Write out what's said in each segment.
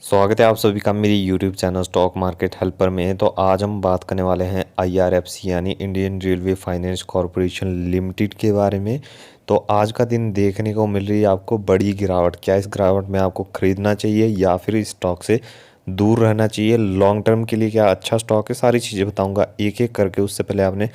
स्वागत है आप सभी का मेरी YouTube channel stock market helper में। तो आज हम बात करने वाले हैं आईआरएफसी यानी Indian railway finance corporation limited के बारे में। तो आज का दिन देखने को मिल रही है आपको बड़ी गिरावट। क्या इस गिरावट में आपको खरीदना चाहिए या फिर इस स्टॉक से दूर रहना चाहिए? लॉन्ग टर्म के लिए क्या अच्छा स्टॉक है? सारी चीज़ें बताऊंगा एक एक करके। उससे पहले आपने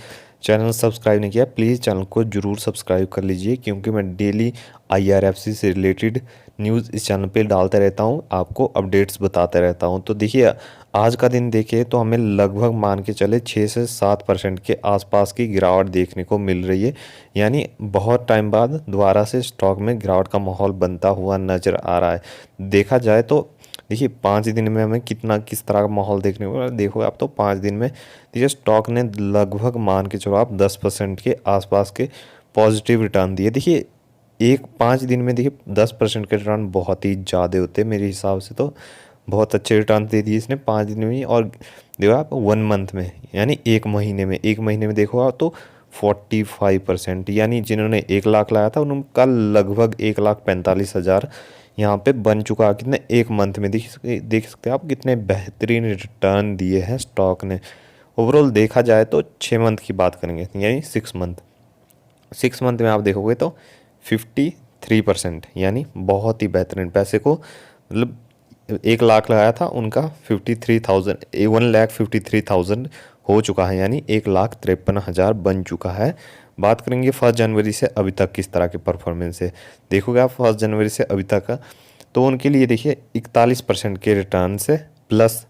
चैनल सब्सक्राइब नहीं किया, प्लीज़ चैनल को ज़रूर सब्सक्राइब कर लीजिए, क्योंकि मैं डेली आईआरएफसी से रिलेटेड न्यूज़ इस चैनल पे डालते रहता हूँ, आपको अपडेट्स बताते रहता हूँ। तो देखिए आज का दिन देखें तो हमें लगभग मान के चले 6 से 7% के आसपास की गिरावट देखने को मिल रही है। यानी बहुत टाइम बाद दोबारा से स्टॉक में गिरावट का माहौल बनता हुआ नज़र आ रहा है। देखा जाए तो देखिए 5 दिन में हमें कितना किस तरह का माहौल देखने को मिला। देखो आप तो 5 दिन में देखिए स्टॉक ने लगभग मान के चलो आप 10% के आसपास के पॉजिटिव रिटर्न दिए। देखिए एक 5 दिन में देखिए 10% के रिटर्न बहुत ही ज़्यादा होते हैं मेरे हिसाब से। तो बहुत अच्छे रिटर्न दे दिए इसने 5 दिन में ही। और देखो आप 1 मंथ में यानी एक महीने में देखो आप तो 45%, यानी जिन्होंने 1 लाख लाया था उनका लगभग 1,45,000 यहाँ पे बन चुका। कितने एक मंथ में देख सकते हैं आप कितने बेहतरीन रिटर्न दिए हैं स्टॉक ने। ओवरऑल देखा जाए तो 6 मंथ की बात करेंगे यानी 6 मंथ। 6 मंथ में आप देखोगे तो 53%, यानी बहुत ही बेहतरीन। पैसे को मतलब 1 लाख लगाया था उनका 1,53,000 हो चुका है, यानी 1,53,000 बन चुका है। बात करेंगे 1 जनवरी से अभी तक किस तरह के परफॉर्मेंस है। देखोगे आप 1 जनवरी से अभी तक का, तो उनके लिए देखिए 41% के रिटर्न से प्लस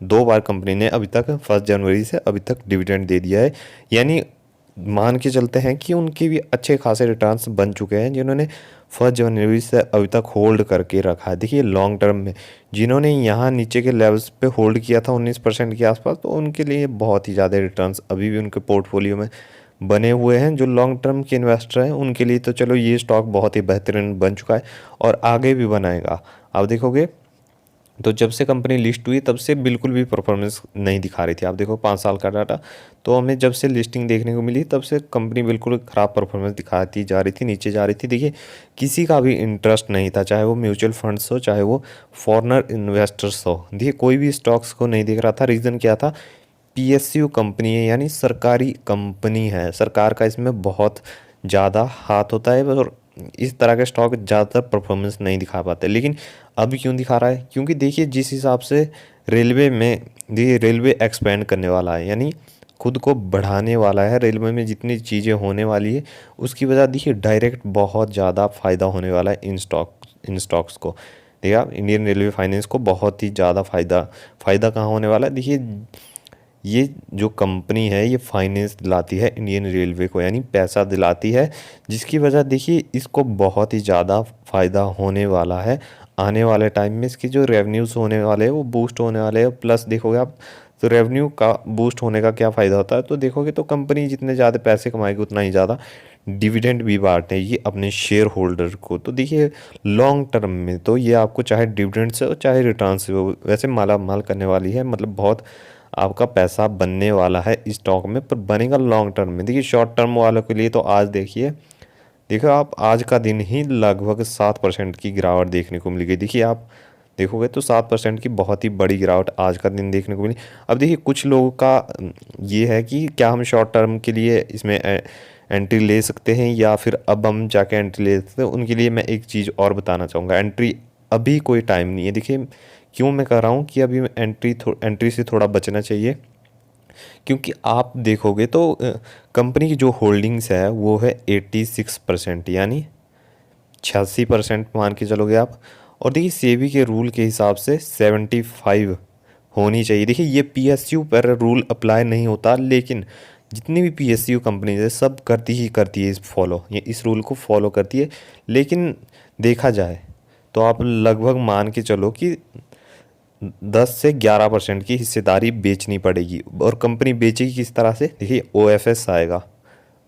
2 बार कंपनी ने अभी तक 1 जनवरी से अभी तक डिविडेंड दे दिया है। यानी मान के चलते हैं कि उनके भी अच्छे खासे रिटर्न्स बन चुके हैं जिन्होंने 1 जनवरी से अभी तक होल्ड करके रखा है। देखिए लॉन्ग टर्म में जिन्होंने यहाँ नीचे के लेवल्स पे होल्ड किया था 19% के आसपास, तो उनके लिए बहुत ही ज़्यादा रिटर्न्स अभी भी उनके पोर्टफोलियो में बने हुए हैं। जो लॉन्ग टर्म के इन्वेस्टर हैं उनके लिए तो चलो ये स्टॉक बहुत ही बेहतरीन बन चुका है और आगे भी बनाएगा। आप देखोगे तो जब से कंपनी लिस्ट हुई तब से बिल्कुल भी परफॉर्मेंस नहीं दिखा रही थी। आप देखो 5 साल का डाटा, तो हमें जब से लिस्टिंग देखने को मिली तब से कंपनी बिल्कुल ख़राब परफॉर्मेंस दिखाती जा रही थी, नीचे जा रही थी। देखिए किसी का भी इंटरेस्ट नहीं था, चाहे वो म्यूचुअल फंड्स हो चाहे वो फॉरेनर इन्वेस्टर्स हो। देखिए कोई भी स्टॉक्स को नहीं देख रहा था। रीज़न क्या था? पीएसयू कंपनी है, यानी सरकारी कंपनी है, सरकार का इसमें बहुत ज़्यादा हाथ होता है और इस तरह के स्टॉक ज़्यादातर परफॉर्मेंस नहीं दिखा पाते। लेकिन अभी क्यों दिखा रहा है? क्योंकि देखिए जिस हिसाब से रेलवे में ये रेलवे एक्सपेंड करने वाला है, यानी खुद को बढ़ाने वाला है, रेलवे में जितनी चीज़ें होने वाली है उसकी वजह देखिए डायरेक्ट बहुत ज़्यादा फ़ायदा होने वाला है इन स्टॉक्स को। देखिए आप इंडियन रेलवे फाइनेंस को बहुत ही ज़्यादा फ़ायदा कहाँ होने वाला है? देखिए ये जो कंपनी है ये फाइनेंस दिलाती है इंडियन रेलवे को, यानी पैसा दिलाती है, जिसकी वजह देखिए इसको बहुत ही ज़्यादा फ़ायदा होने वाला है। आने वाले टाइम में इसके जो रेवेन्यूज़ होने वाले हैं वो बूस्ट होने वाले हैं। प्लस देखोगे आप तो रेवेन्यू का बूस्ट होने का क्या फ़ायदा होता है? तो देखोगे तो कंपनी जितने ज़्यादा पैसे कमाएगी उतना ही ज़्यादा डिविडेंड भी बांटेगी अपने शेयर होल्डर को। तो देखिए लॉन्ग टर्म में तो ये आपको चाहे डिविडेंड से हो चाहे रिटर्न से हो वैसे माला माल करने वाली है। मतलब बहुत आपका पैसा बनने वाला है इस स्टॉक में, पर बनेगा लॉन्ग टर्म में। देखिए शॉर्ट टर्म वालों के लिए तो आज देखिए आप आज का दिन ही लगभग 7% की गिरावट देखने को मिल गई। देखिए आप देखोगे तो 7% की बहुत ही बड़ी गिरावट आज का दिन देखने को मिली। अब देखिए कुछ लोगों का ये है कि क्या हम शॉर्ट टर्म के लिए इसमें एंट्री ले सकते हैं या फिर अब हम जाके एंट्री ले सकते हैं। उनके लिए मैं एक चीज़ और बताना चाहूँगा, एंट्री अभी कोई टाइम नहीं है। देखिए क्यों मैं कह रहा हूँ कि अभी एंट्री से थोड़ा बचना चाहिए, क्योंकि आप देखोगे तो कंपनी की जो होल्डिंग्स है वो है 86%, यानी 86% मान के चलोगे आप। और देखिए सेबी के रूल के हिसाब से 75 होनी चाहिए। देखिए ये पीएसयू पर रूल अप्लाई नहीं होता, लेकिन जितनी भी पीएसयू कंपनीज है सब करती है इस रूल को फॉलो करती है। लेकिन देखा जाए तो आप लगभग मान के चलो कि 10 से 11% की हिस्सेदारी बेचनी पड़ेगी। और कंपनी बेचेगी किस तरह से? देखिए OFS आएगा,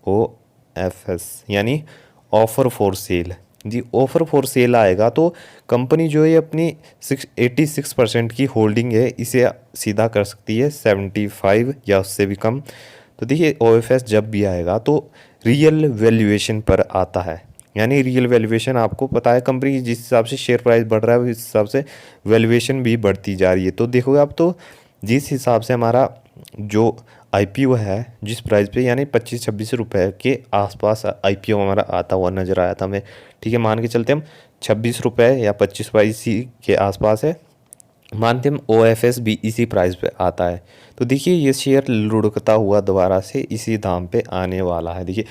OFS यानी ऑफर फॉर सेल। जी ऑफर फॉर सेल आएगा तो कंपनी जो है अपनी 86% की होल्डिंग है इसे सीधा कर सकती है 75 या उससे भी कम। तो देखिए OFS जब भी आएगा तो रियल वैल्यूएशन पर आता है। यानी रियल वैल्यूएशन आपको पता है कंपनी की जिस हिसाब से शेयर प्राइस बढ़ रहा है उस हिसाब से वैल्यूएशन भी बढ़ती जा रही है। तो देखोगे आप तो जिस हिसाब से हमारा जो आईपीओ है जिस प्राइस पे यानी 25-26 रुपए के आसपास आईपीओ हमारा आता हुआ नज़र आया था हमें, ठीक है। मान के चलते हम 26 रुपए या 25 रुपये इसी के आसपास है, मानते हम OFS भी इसी प्राइस पे आता है। तो देखिए ये शेयर लुढ़कता हुआ दोबारा से इसी दाम पे आने वाला है। देखिए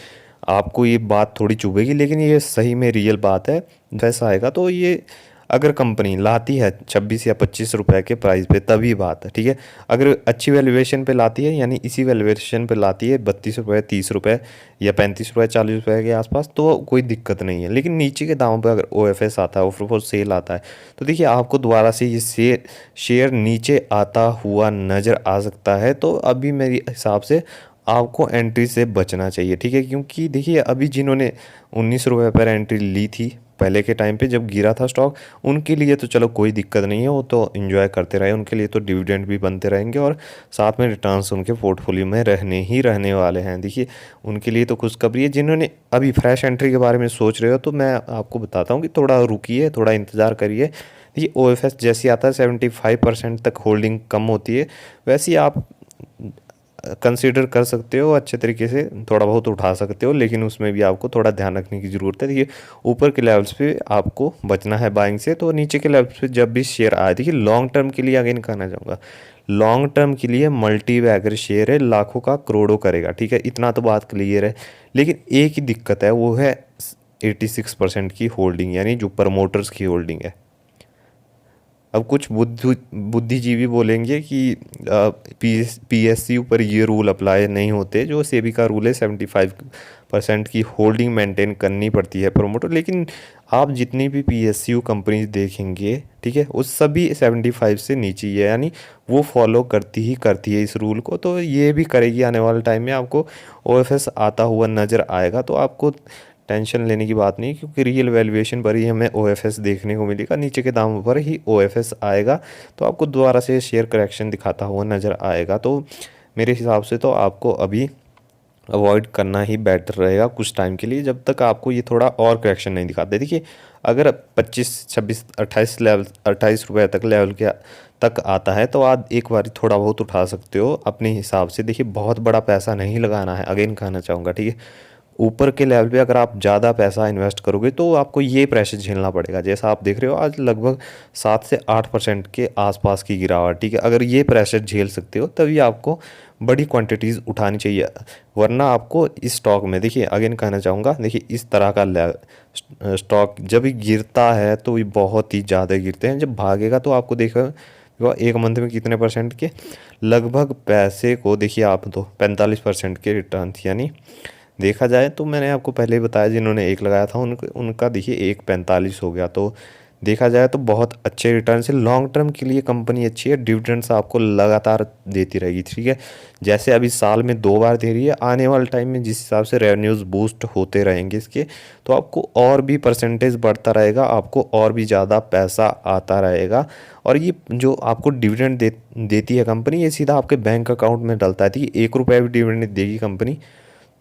आपको ये बात थोड़ी चुभेगी लेकिन ये सही में रियल बात है। वैसा आएगा तो ये अगर कंपनी लाती है 26 या 25 रुपए के प्राइस पे तभी बात है, ठीक है। अगर अच्छी वैल्यूएशन पे लाती है यानी इसी वैल्यूएशन पे लाती है 32 रुपये 30 रुपये या 35 रुपये 40 रुपये के आसपास तो कोई दिक्कत नहीं है। लेकिन नीचे के दामों पे अगर OFS आता है, ऑफर फॉर सेल आता है, तो देखिए आपको दोबारा से ये शेयर नीचे आता हुआ नज़र आ सकता है। तो अभी मेरे हिसाब से आपको एंट्री से बचना चाहिए, ठीक है। क्योंकि देखिए अभी जिन्होंने 19 रुपये पर एंट्री ली थी पहले के टाइम पे जब गिरा था स्टॉक, उनके लिए तो चलो कोई दिक्कत नहीं है, वो तो एंजॉय करते रहे, उनके लिए तो डिविडेंड भी बनते रहेंगे और साथ में रिटर्न्स उनके पोर्टफोलियो में रहने वाले हैं। देखिए उनके लिए तो खुशखबरी है। जिन्होंने अभी फ्रेश एंट्री के बारे में सोच रहे हो तो मैं आपको बताता हूँ कि थोड़ा रुकिए, थोड़ा इंतज़ार करिए। देखिए OFS जैसे आता है 75% तक होल्डिंग कम होती है, वैसे ही आप कंसीडर कर सकते हो, अच्छे तरीके से थोड़ा बहुत उठा सकते हो, लेकिन उसमें भी आपको थोड़ा ध्यान रखने की ज़रूरत है। देखिए ऊपर के लेवल्स पे आपको बचना है बाइंग से, तो नीचे के लेवल्स पे जब भी शेयर आए, देखिए लॉन्ग टर्म के लिए अगेन कहना चाहूँगा, लॉन्ग टर्म के लिए मल्टी बैगर शेयर है, लाखों का करोड़ों करेगा, ठीक है, इतना तो बात क्लियर है। लेकिन एक ही दिक्कत है, वो है 86% की होल्डिंग, यानी जो प्रमोटर्स की होल्डिंग है। अब कुछ बुद्धिजीवी बोलेंगे कि PSU पर ये रूल अप्लाई नहीं होते, जो सेबी का रूल है 75% की होल्डिंग मेंटेन करनी पड़ती है प्रमोटर। लेकिन आप जितनी भी PSU कंपनीज देखेंगे, ठीक है, उस सभी 75 से नीचे ही है, यानी वो फॉलो करती है इस रूल को। तो ये भी करेगी आने वाले टाइम में, आपको OFS आता हुआ नज़र आएगा। तो आपको टेंशन लेने की बात नहीं, क्योंकि रियल वैल्यूएशन पर ही हमें OFS देखने को मिलेगा, नीचे के दामों पर ही OFS आएगा। तो आपको दोबारा से शेयर करेक्शन दिखाता हुआ नज़र आएगा। तो मेरे हिसाब से तो आपको अभी अवॉइड करना ही बेटर रहेगा कुछ टाइम के लिए, जब तक आपको ये थोड़ा और करेक्शन नहीं दिखाते। देखिए अगर 25 26 28 लेवल 28 रुपये तक लेवल के तक आता है तो आप एक बार थोड़ा बहुत उठा सकते हो अपने हिसाब से। देखिए बहुत बड़ा पैसा नहीं लगाना है, अगेन कहना चाहूँगा, ठीक है। ऊपर के लेवल पे अगर आप ज़्यादा पैसा इन्वेस्ट करोगे तो आपको ये प्रेशर झेलना पड़ेगा। जैसा आप देख रहे हो आज लगभग 7 से 8% के आसपास की गिरावट, ठीक है। अगर ये प्रेशर झेल सकते हो तभी आपको बड़ी क्वांटिटीज़ उठानी चाहिए, वरना आपको इस स्टॉक में, देखिए अगेन कहना चाहूँगा, देखिए इस तरह का स्टॉक जब गिरता है तो ये बहुत ही ज़्यादा गिरते हैं, जब भागेगा तो आपको देखो एक मंथ में कितने परसेंट के लगभग पैसे को, देखिए आप तो 45% के रिटर्न, यानी देखा जाए तो मैंने आपको पहले ही बताया जिन्होंने एक लगाया था उनका देखिए 1.45 हो गया। तो देखा जाए तो बहुत अच्छे रिटर्न से लॉन्ग टर्म के लिए कंपनी अच्छी है, डिविडेंड्स आपको लगातार देती रहेगी, ठीक है। जैसे अभी साल में 2 बार दे रही है, आने वाले टाइम में जिस हिसाब से रेवेन्यूज़ बूस्ट होते रहेंगे इसके, तो आपको और भी परसेंटेज बढ़ता रहेगा, आपको और भी ज़्यादा पैसा आता रहेगा। और ये जो आपको डिविडेंड देती है कंपनी, ये सीधा आपके बैंक अकाउंट में डलता है। देखिए 1 रुपया भी डिविडेंड देगी कंपनी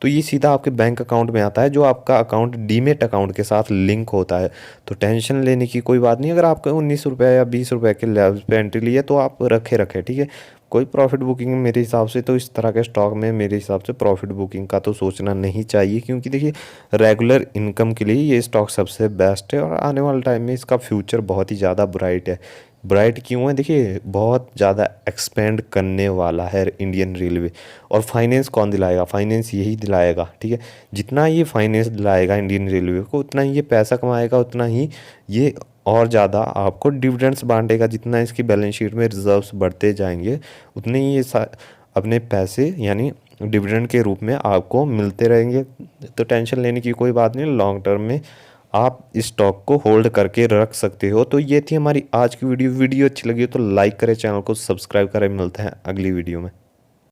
तो ये सीधा आपके बैंक अकाउंट में आता है, जो आपका अकाउंट डीमेट अकाउंट के साथ लिंक होता है। तो टेंशन लेने की कोई बात नहीं। अगर आपका 19 रुपये या 20 रुपये के लेवल पे एंट्री ली है तो आप रखे, ठीक है। कोई प्रॉफिट बुकिंग मेरे हिसाब से तो इस तरह के स्टॉक में मेरे हिसाब से प्रॉफिट बुकिंग का तो सोचना नहीं चाहिए, क्योंकि देखिए रेगुलर इनकम के लिए ये स्टॉक सबसे बेस्ट है और आने वाले टाइम में इसका फ्यूचर बहुत ही ज़्यादा ब्राइट है। ब्राइट क्यों है, देखिए बहुत ज़्यादा एक्सपेंड करने वाला है इंडियन रेलवे, और फाइनेंस कौन दिलाएगा, फाइनेंस यही दिलाएगा, ठीक है। जितना ये फाइनेंस दिलाएगा इंडियन रेलवे को उतना ही ये पैसा कमाएगा, उतना ही ये और ज़्यादा आपको डिविडेंड्स बांटेगा। जितना इसकी बैलेंस शीट में रिजर्व्स बढ़ते जाएंगे उतने ही ये अपने पैसे यानी डिविडेंड के रूप में आपको मिलते रहेंगे। तो टेंशन लेने की कोई बात नहीं, लॉन्ग टर्म में आप इस स्टॉक को होल्ड करके रख सकते हो। तो ये थी हमारी आज की वीडियो अच्छी लगी हो तो लाइक करें, चैनल को सब्सक्राइब करें। मिलते हैं अगली वीडियो में।